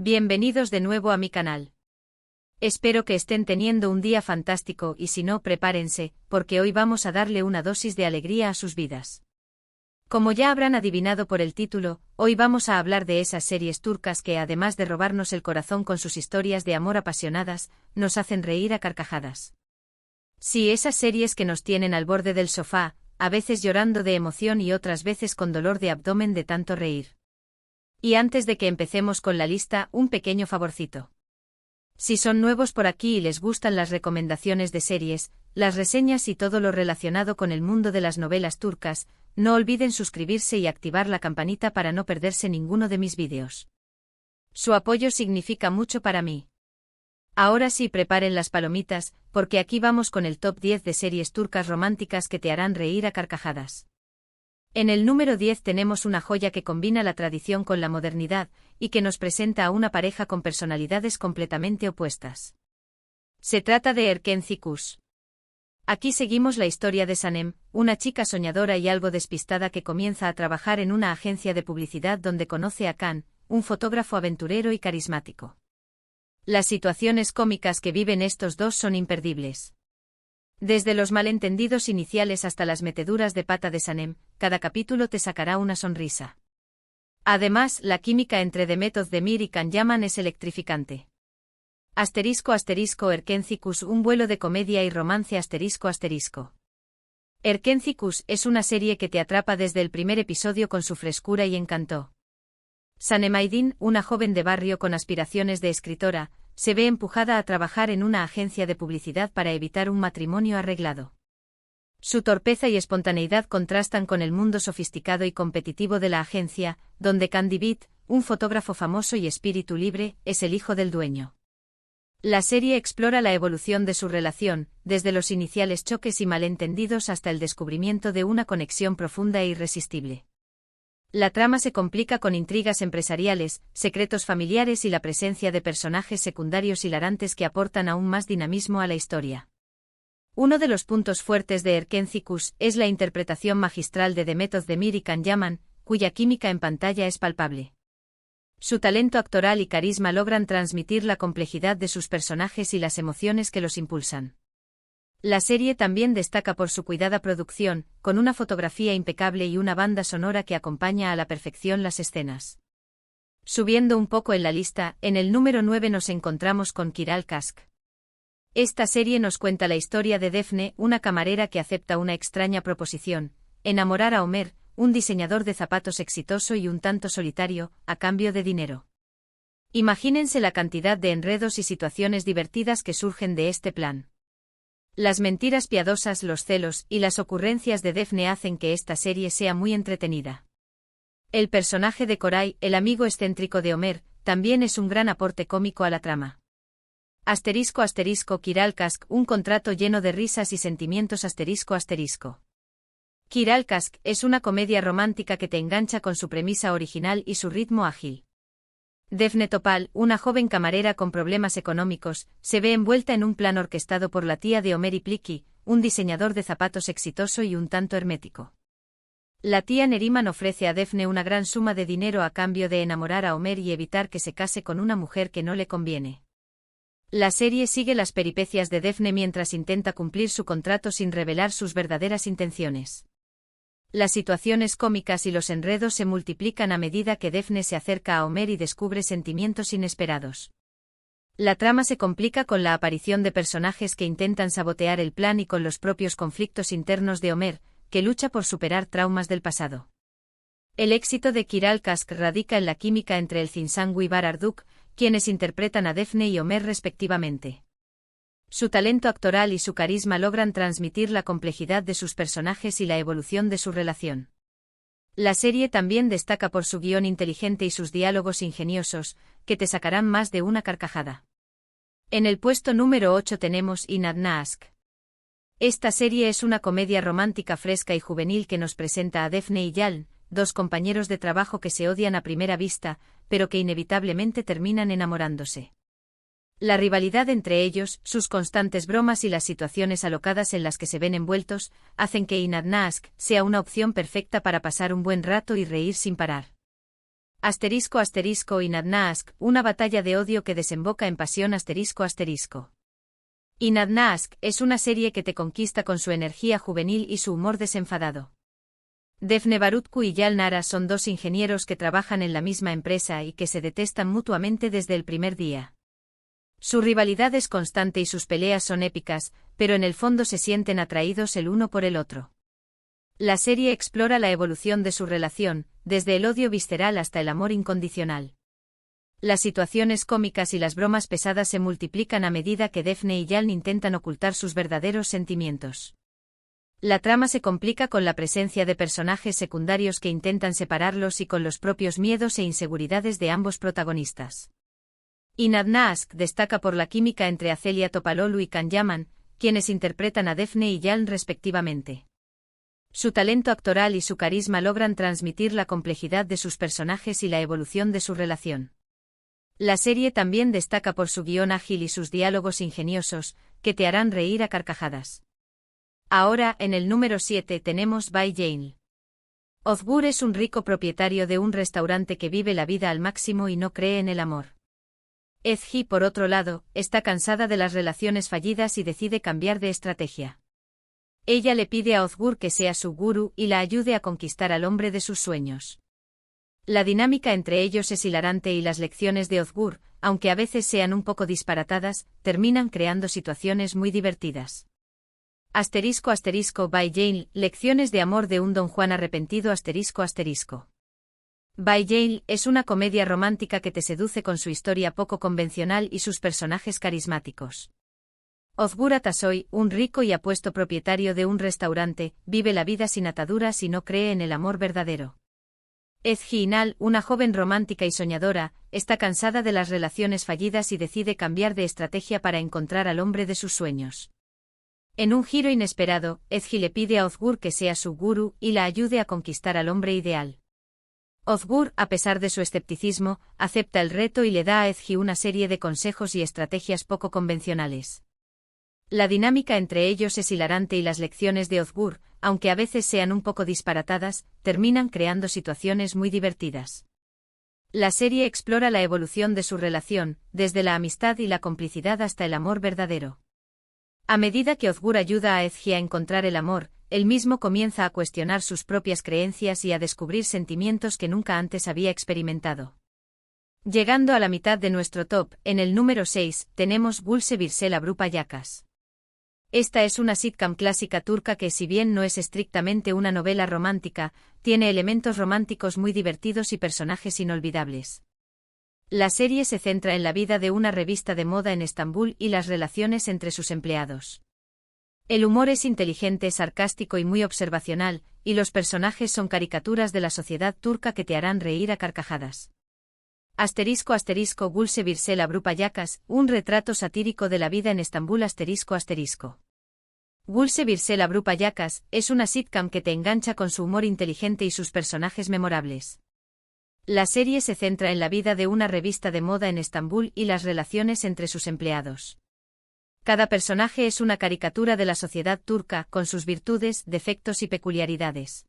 Bienvenidos de nuevo a mi canal. Espero que estén teniendo un día fantástico y si no, prepárense, porque hoy vamos a darle una dosis de alegría a sus vidas. Como ya habrán adivinado por el título, hoy vamos a hablar de esas series turcas que, además de robarnos el corazón con sus historias de amor apasionadas, nos hacen reír a carcajadas. Sí, esas series que nos tienen al borde del sofá, a veces llorando de emoción y otras veces con dolor de abdomen de tanto reír. Y antes de que empecemos con la lista, un pequeño favorcito. Si son nuevos por aquí y les gustan las recomendaciones de series, las reseñas y todo lo relacionado con el mundo de las novelas turcas, no olviden suscribirse y activar la campanita para no perderse ninguno de mis vídeos. Su apoyo significa mucho para mí. Ahora sí, preparen las palomitas, porque aquí vamos con el top 10 de series turcas románticas que te harán reír a carcajadas. En el número 10 tenemos una joya que combina la tradición con la modernidad, y que nos presenta a una pareja con personalidades completamente opuestas. Se trata de Erkenci Kuş. Aquí seguimos la historia de Sanem, una chica soñadora y algo despistada que comienza a trabajar en una agencia de publicidad donde conoce a Can, un fotógrafo aventurero y carismático. Las situaciones cómicas que viven estos dos son imperdibles. Desde los malentendidos iniciales hasta las meteduras de pata de Sanem, cada capítulo te sacará una sonrisa. Además, la química entre Demet Özdemir y Can Yaman es electrificante. Erkenci Kuş, un vuelo de comedia y romance ***. Erkenci Kuş es una serie que te atrapa desde el primer episodio con su frescura y encanto. Sanem Aydin, una joven de barrio con aspiraciones de escritora, se ve empujada a trabajar en una agencia de publicidad para evitar un matrimonio arreglado. Su torpeza y espontaneidad contrastan con el mundo sofisticado y competitivo de la agencia, donde Can Divit, un fotógrafo famoso y espíritu libre, es el hijo del dueño. La serie explora la evolución de su relación, desde los iniciales choques y malentendidos hasta el descubrimiento de una conexión profunda e irresistible. La trama se complica con intrigas empresariales, secretos familiares y la presencia de personajes secundarios hilarantes que aportan aún más dinamismo a la historia. Uno de los puntos fuertes de Erkenci Kuş es la interpretación magistral de Demet Özdemir y Can Yaman, cuya química en pantalla es palpable. Su talento actoral y carisma logran transmitir la complejidad de sus personajes y las emociones que los impulsan. La serie también destaca por su cuidada producción, con una fotografía impecable y una banda sonora que acompaña a la perfección las escenas. Subiendo un poco en la lista, en el número 9 nos encontramos con Kiral Kask. Esta serie nos cuenta la historia de Defne, una camarera que acepta una extraña proposición: enamorar a Ömer, un diseñador de zapatos exitoso y un tanto solitario, a cambio de dinero. Imagínense la cantidad de enredos y situaciones divertidas que surgen de este plan. Las mentiras piadosas, los celos y las ocurrencias de Defne hacen que esta serie sea muy entretenida. El personaje de Koray, el amigo excéntrico de Ömer, también es un gran aporte cómico a la trama. Kiral Kask, un contrato lleno de risas y sentimientos ***. Kiral Kask es una comedia romántica que te engancha con su premisa original y su ritmo ágil. Defne Topal, una joven camarera con problemas económicos, se ve envuelta en un plan orquestado por la tía de Ömer Ipliki, un diseñador de zapatos exitoso y un tanto hermético. La tía Neriman ofrece a Defne una gran suma de dinero a cambio de enamorar a Ömer y evitar que se case con una mujer que no le conviene. La serie sigue las peripecias de Defne mientras intenta cumplir su contrato sin revelar sus verdaderas intenciones. Las situaciones cómicas y los enredos se multiplican a medida que Defne se acerca a Ömer y descubre sentimientos inesperados. La trama se complica con la aparición de personajes que intentan sabotear el plan y con los propios conflictos internos de Ömer, que lucha por superar traumas del pasado. El éxito de Kiral Kask radica en la química entre el Zinsangu y Bar Arduk, quienes interpretan a Defne y Ömer respectivamente. Su talento actoral y su carisma logran transmitir la complejidad de sus personajes y la evolución de su relación. La serie también destaca por su guión inteligente y sus diálogos ingeniosos, que te sacarán más de una carcajada. En el puesto número 8 tenemos Inadna Aşk. Esta serie es una comedia romántica fresca y juvenil que nos presenta a Defne y Yalın, dos compañeros de trabajo que se odian a primera vista, pero que inevitablemente terminan enamorándose. La rivalidad entre ellos, sus constantes bromas y las situaciones alocadas en las que se ven envueltos, hacen que Inadna Aşk sea una opción perfecta para pasar un buen rato y reír sin parar. Asterisco asterisco Inadnaask, una batalla de odio que desemboca en pasión asterisco asterisco. Inadnaask es una serie que te conquista con su energía juvenil y su humor desenfadado. Defne Barutku y Yal Nara son dos ingenieros que trabajan en la misma empresa y que se detestan mutuamente desde el primer día. Su rivalidad es constante y sus peleas son épicas, pero en el fondo se sienten atraídos el uno por el otro. La serie explora la evolución de su relación, desde el odio visceral hasta el amor incondicional. Las situaciones cómicas y las bromas pesadas se multiplican a medida que Defne y Yal intentan ocultar sus verdaderos sentimientos. La trama se complica con la presencia de personajes secundarios que intentan separarlos y con los propios miedos e inseguridades de ambos protagonistas. Inadnaask destaca por la química entre Azelia Topalolu y Can Yaman, quienes interpretan a Defne y Yal respectivamente. Su talento actoral y su carisma logran transmitir la complejidad de sus personajes y la evolución de su relación. La serie también destaca por su guión ágil y sus diálogos ingeniosos, que te harán reír a carcajadas. Ahora, en el número 7 tenemos Bai Jane. Ozgur es un rico propietario de un restaurante que vive la vida al máximo y no cree en el amor. Ezgi, por otro lado, está cansada de las relaciones fallidas y decide cambiar de estrategia. Ella le pide a Ozgur que sea su gurú y la ayude a conquistar al hombre de sus sueños. La dinámica entre ellos es hilarante y las lecciones de Ozgur, aunque a veces sean un poco disparatadas, terminan creando situaciones muy divertidas. Asterisco asterisco Bai Jane, lecciones de amor de un Don Juan arrepentido asterisco asterisco. Bai Jane es una comedia romántica que te seduce con su historia poco convencional y sus personajes carismáticos. Ozgur Atasoy, un rico y apuesto propietario de un restaurante, vive la vida sin ataduras y no cree en el amor verdadero. Ezgi Inal, una joven romántica y soñadora, está cansada de las relaciones fallidas y decide cambiar de estrategia para encontrar al hombre de sus sueños. En un giro inesperado, Ezgi le pide a Ozgur que sea su gurú y la ayude a conquistar al hombre ideal. Ozgur, a pesar de su escepticismo, acepta el reto y le da a Ezgi una serie de consejos y estrategias poco convencionales. La dinámica entre ellos es hilarante y las lecciones de Ozgur, aunque a veces sean un poco disparatadas, terminan creando situaciones muy divertidas. La serie explora la evolución de su relación, desde la amistad y la complicidad hasta el amor verdadero. A medida que Ozgur ayuda a Ezgi a encontrar el amor, él mismo comienza a cuestionar sus propias creencias y a descubrir sentimientos que nunca antes había experimentado. Llegando a la mitad de nuestro top, en el número 6, tenemos Gülse Birsel Abrupa Yakas. Esta es una sitcom clásica turca que, si bien no es estrictamente una novela romántica, tiene elementos románticos muy divertidos y personajes inolvidables. La serie se centra en la vida de una revista de moda en Estambul y las relaciones entre sus empleados. El humor es inteligente, sarcástico y muy observacional, y los personajes son caricaturas de la sociedad turca que te harán reír a carcajadas. Asterisco asterisco Gülse Birsel Abrupa Yakas, un retrato satírico de la vida en Estambul asterisco asterisco. Gülse Birsel Abrupa Yakas es una sitcom que te engancha con su humor inteligente y sus personajes memorables. La serie se centra en la vida de una revista de moda en Estambul y las relaciones entre sus empleados. Cada personaje es una caricatura de la sociedad turca, con sus virtudes, defectos y peculiaridades.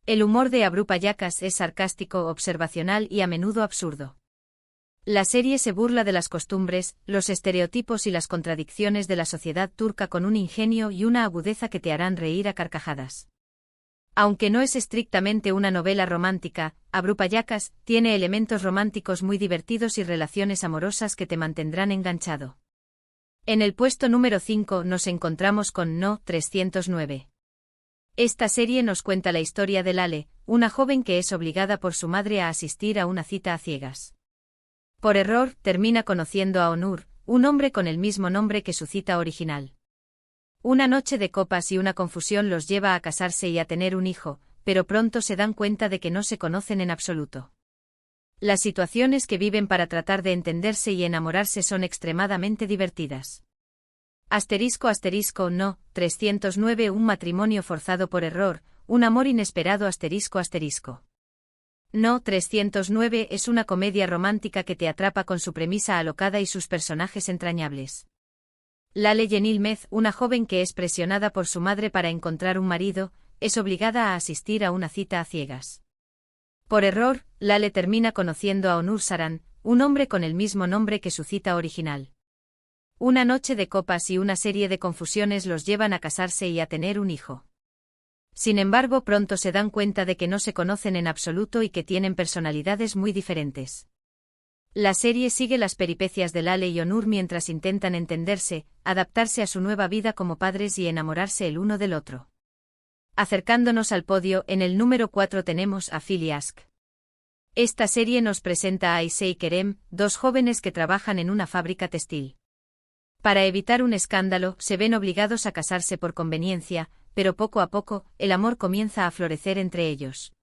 El humor de Abrupa Yakas es sarcástico, observacional y a menudo absurdo. La serie se burla de las costumbres, los estereotipos y las contradicciones de la sociedad turca con un ingenio y una agudeza que te harán reír a carcajadas. Aunque no es estrictamente una novela romántica, Abrupa Yakas tiene elementos románticos muy divertidos y relaciones amorosas que te mantendrán enganchado. En el puesto número 5 nos encontramos con No. 309. Esta serie nos cuenta la historia de Lale, una joven que es obligada por su madre a asistir a una cita a ciegas. Por error, termina conociendo a Onur, un hombre con el mismo nombre que su cita original. Una noche de copas y una confusión los lleva a casarse y a tener un hijo, pero pronto se dan cuenta de que no se conocen en absoluto. Las situaciones que viven para tratar de entenderse y enamorarse son extremadamente divertidas. Asterisco asterisco No. 309 Un matrimonio forzado por error, un amor inesperado asterisco asterisco. No. 309 es una comedia romántica que te atrapa con su premisa alocada y sus personajes entrañables. Lale Yenilmez, una joven que es presionada por su madre para encontrar un marido, es obligada a asistir a una cita a ciegas. Por error, Lale termina conociendo a Onur Saran, un hombre con el mismo nombre que su cita original. Una noche de copas y una serie de confusiones los llevan a casarse y a tener un hijo. Sin embargo, pronto se dan cuenta de que no se conocen en absoluto y que tienen personalidades muy diferentes. La serie sigue las peripecias de Lale y Onur mientras intentan entenderse, adaptarse a su nueva vida como padres y enamorarse el uno del otro. Acercándonos al podio, en el número 4 tenemos a Phil y Ask. Esta serie nos presenta a Aisha y Kerem, dos jóvenes que trabajan en una fábrica textil. Para evitar un escándalo, se ven obligados a casarse por conveniencia, pero poco a poco, el amor comienza a florecer entre ellos.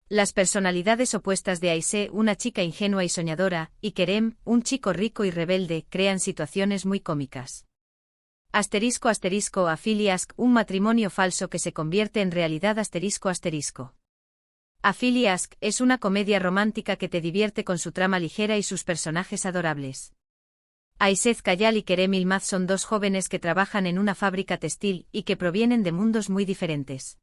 Las personalidades opuestas de Aisha, una chica ingenua y soñadora, y Kerem, un chico rico y rebelde, crean situaciones muy cómicas. ***, a Phil y Ask, un matrimonio falso que se convierte en realidad ***. A Phil y Ask es una comedia romántica que te divierte con su trama ligera y sus personajes adorables. Aisha Kayal y Kerem Ilmaz son dos jóvenes que trabajan en una fábrica textil y que provienen de mundos muy diferentes.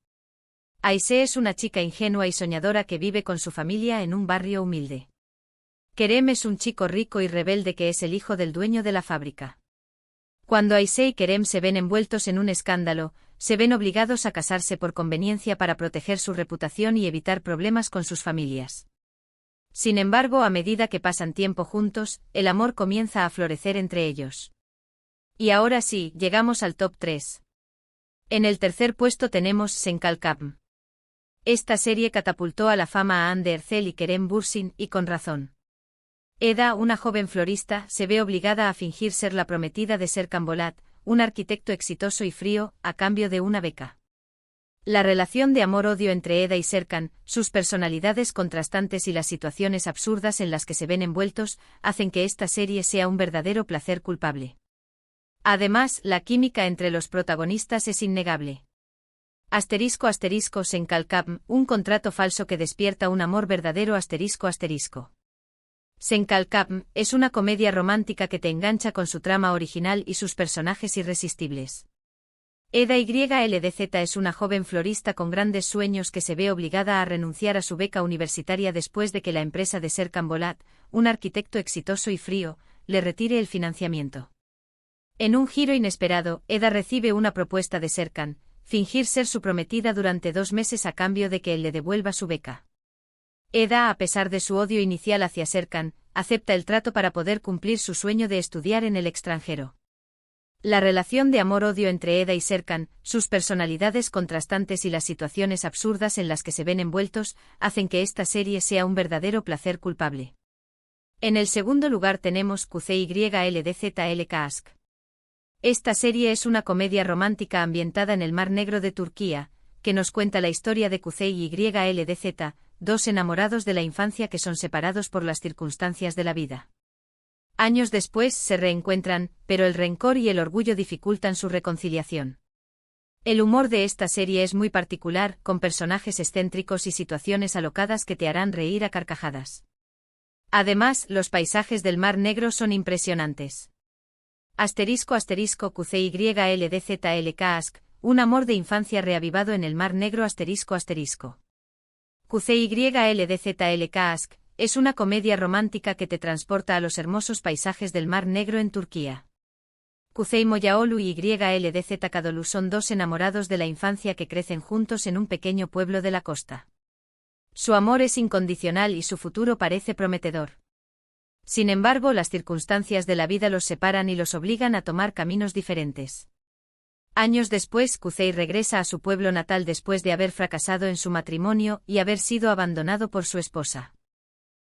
Aisha es una chica ingenua y soñadora que vive con su familia en un barrio humilde. Kerem es un chico rico y rebelde que es el hijo del dueño de la fábrica. Cuando Aisha y Kerem se ven envueltos en un escándalo, se ven obligados a casarse por conveniencia para proteger su reputación y evitar problemas con sus familias. Sin embargo, a medida que pasan tiempo juntos, el amor comienza a florecer entre ellos. Y ahora sí, llegamos al top 3. En el tercer puesto tenemos Senkalkam. Esta serie catapultó a la fama a Hande Erçel y Kerem Bürsin, y con razón. Eda, una joven florista, se ve obligada a fingir ser la prometida de Serkan Bolat, un arquitecto exitoso y frío, a cambio de una beca. La relación de amor-odio entre Eda y Serkan, sus personalidades contrastantes y las situaciones absurdas en las que se ven envueltos, hacen que esta serie sea un verdadero placer culpable. Además, la química entre los protagonistas es innegable. Senkalkam, un contrato falso que despierta un amor verdadero. Senkalkam es una comedia romántica que te engancha con su trama original y sus personajes irresistibles. Eda YLDZ es una joven florista con grandes sueños que se ve obligada a renunciar a su beca universitaria después de que la empresa de Serkan Bolat, un arquitecto exitoso y frío, le retire el financiamiento. En un giro inesperado, Eda recibe una propuesta de Serkan: fingir ser su prometida durante 2 meses a cambio de que él le devuelva su beca. Eda, a pesar de su odio inicial hacia Serkan, acepta el trato para poder cumplir su sueño de estudiar en el extranjero. La relación de amor-odio entre Eda y Serkan, sus personalidades contrastantes y las situaciones absurdas en las que se ven envueltos, hacen que esta serie sea un verdadero placer culpable. En el segundo lugar tenemos QCYLDZLK Ask. Esta serie es una comedia romántica ambientada en el Mar Negro de Turquía, que nos cuenta la historia de QCYLDZ, dos enamorados de la infancia que son separados por las circunstancias de la vida. Años después se reencuentran, pero el rencor y el orgullo dificultan su reconciliación. El humor de esta serie es muy particular, con personajes excéntricos y situaciones alocadas que te harán reír a carcajadas. Además, los paisajes del Mar Negro son impresionantes. QCYLDZLK Ask, un amor de infancia reavivado en el Mar Negro QCYLDZLK Ask, es una comedia romántica que te transporta a los hermosos paisajes del Mar Negro en Turquía. Kuzey Moyaolu y YLDZ Kadolu son dos enamorados de la infancia que crecen juntos en un pequeño pueblo de la costa. Su amor es incondicional y su futuro parece prometedor. Sin embargo, las circunstancias de la vida los separan y los obligan a tomar caminos diferentes. Años después, Kuzey regresa a su pueblo natal después de haber fracasado en su matrimonio y haber sido abandonado por su esposa.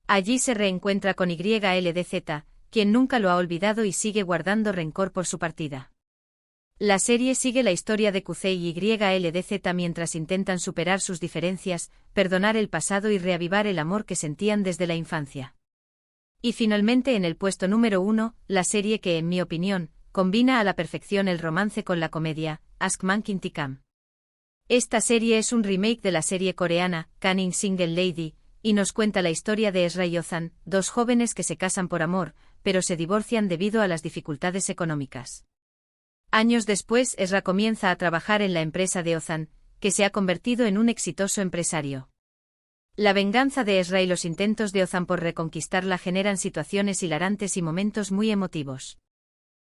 Allí se reencuentra con YLDZ, quien nunca lo ha olvidado y sigue guardando rencor por su partida. La serie sigue la historia de Kuzey y YLDZ mientras intentan superar sus diferencias, perdonar el pasado y reavivar el amor que sentían desde la infancia. Y finalmente, en el puesto número 1, la serie que, en mi opinión, combina a la perfección el romance con la comedia, Askman Kintikam. Esta serie es un remake de la serie coreana, Cunning Single Lady, y nos cuenta la historia de Ezra y Ozan, dos jóvenes que se casan por amor, pero se divorcian debido a las dificultades económicas. Años después, Ezra comienza a trabajar en la empresa de Ozan, que se ha convertido en un exitoso empresario. La venganza de Ezra y los intentos de Ozan por reconquistarla generan situaciones hilarantes y momentos muy emotivos.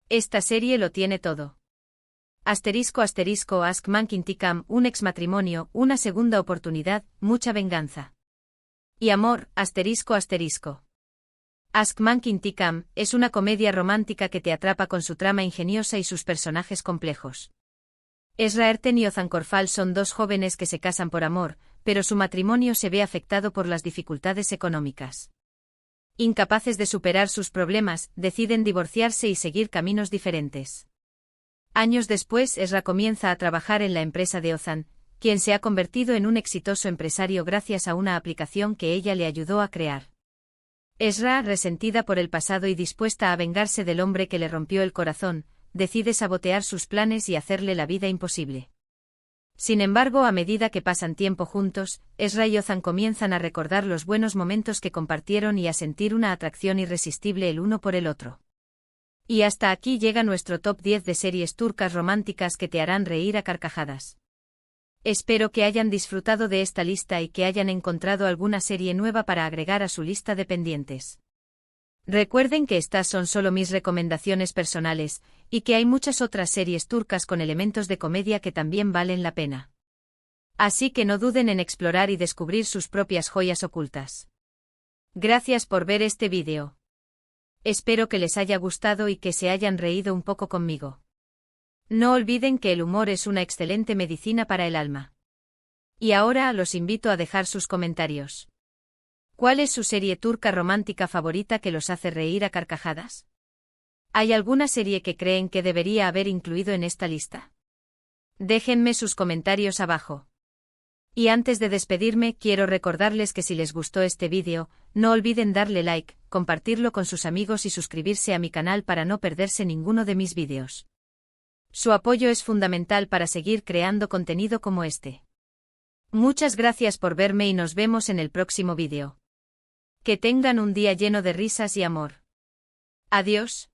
Esta serie lo tiene todo. Ask Mankin Tikam, un exmatrimonio, una segunda oportunidad, mucha venganza. Y amor, Ask Mankin Tikam es una comedia romántica que te atrapa con su trama ingeniosa y sus personajes complejos. Ezra Erten y Ozan Korfal son dos jóvenes que se casan por amor, pero su matrimonio se ve afectado por las dificultades económicas. Incapaces de superar sus problemas, deciden divorciarse y seguir caminos diferentes. Años después, Ezra comienza a trabajar en la empresa de Ozan, quien se ha convertido en un exitoso empresario gracias a una aplicación que ella le ayudó a crear. Ezra, resentida por el pasado y dispuesta a vengarse del hombre que le rompió el corazón, decide sabotear sus planes y hacerle la vida imposible. Sin embargo, a medida que pasan tiempo juntos, Ezra y Ozan comienzan a recordar los buenos momentos que compartieron y a sentir una atracción irresistible el uno por el otro. Y hasta aquí llega nuestro top 10 de series turcas románticas que te harán reír a carcajadas. Espero que hayan disfrutado de esta lista y que hayan encontrado alguna serie nueva para agregar a su lista de pendientes. Recuerden que estas son solo mis recomendaciones personales, y que hay muchas otras series turcas con elementos de comedia que también valen la pena. Así que no duden en explorar y descubrir sus propias joyas ocultas. Gracias por ver este vídeo. Espero que les haya gustado y que se hayan reído un poco conmigo. No olviden que el humor es una excelente medicina para el alma. Y ahora los invito a dejar sus comentarios. ¿Cuál es su serie turca romántica favorita que los hace reír a carcajadas? ¿Hay alguna serie que creen que debería haber incluido en esta lista? Déjenme sus comentarios abajo. Y antes de despedirme, quiero recordarles que si les gustó este vídeo, no olviden darle like, compartirlo con sus amigos y suscribirse a mi canal para no perderse ninguno de mis vídeos. Su apoyo es fundamental para seguir creando contenido como este. Muchas gracias por verme y nos vemos en el próximo vídeo. Que tengan un día lleno de risas y amor. Adiós.